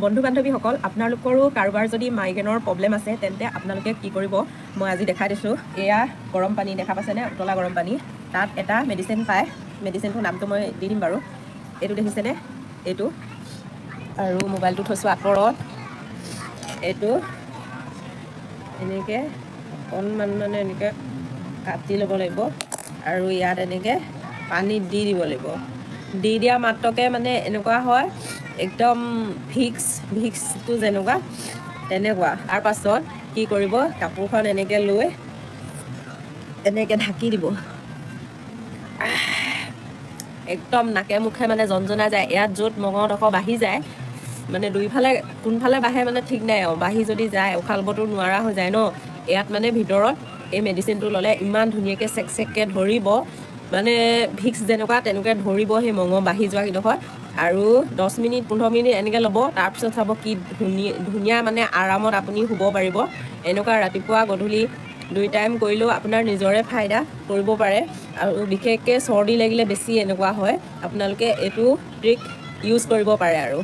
বন্ধু বান্ধৱীসকল আপোনালোকৰো কাৰোবাৰ যদি মাইগ্ৰেনৰ প্ৰব্লেম আছে তেন্তে আপোনালোকে কি কৰিব মই আজি দেখাই দিছোঁ এয়া গৰম পানী দেখা পাইছেনে উতলা গৰম পানী তাত এটা মেডিচিন পায় মেডিচিনটোৰ নামটো মই দি দিম বাৰু এইটো দেখিছেনে এইটো আৰু মোবাইলটো থৈছোঁ আঁতৰত এইটো এনেকৈ অকণমান মানে এনেকৈ কাটি ল'ব লাগিব আৰু ইয়াত এনেকৈ পানীত দি দিব লাগিব দি দিয়া মাত্ৰকে মানে এনেকুৱা হয় একদম ভিক্সটো যেনেকুৱা তেনেকুৱা তাৰ পাছত কি কৰিব কাপোৰখন এনেকৈ লৈ এনেকৈ ঢাকি দিব একদম নাকে মুখে মানে জনজনা যায় ইয়াত য'ত মঙহডোখৰ বাঢ়ি যায় মানে দুইফালে কোনফালে বাঢ়ে মানে ঠিক নাই আৰু বাঢ়ি যদি যায় উশাহ ল'বতো নোৱাৰা হৈ যায় ন ইয়াত মানে ভিতৰত এই মেডিচিনটো ল'লে ইমান ধুনীয়াকৈ চেককৈ ধৰিব মানে ভিক্স যেনেকুৱা তেনেকৈ ধৰিব সেই মঙহ বাঢ়ি যোৱা কিডোখৰত আৰু 10 মিনিট 15 মিনিট এনেকৈ ল'ব তাৰপিছত চাব কি ধুনীয়া মানে আৰামত আপুনি শুব পাৰিব এনেকুৱা ৰাতিপুৱা গধূলি 2 টাইম কৰিলেও আপোনাৰ নিজৰে ফাইদা কৰিব পাৰে আৰু বিশেষকৈ চৰ্দি লাগিলে বেছি এনেকুৱা হয় আপোনালোকে এইটো ট্ৰিক ইউজ কৰিব পাৰে আৰু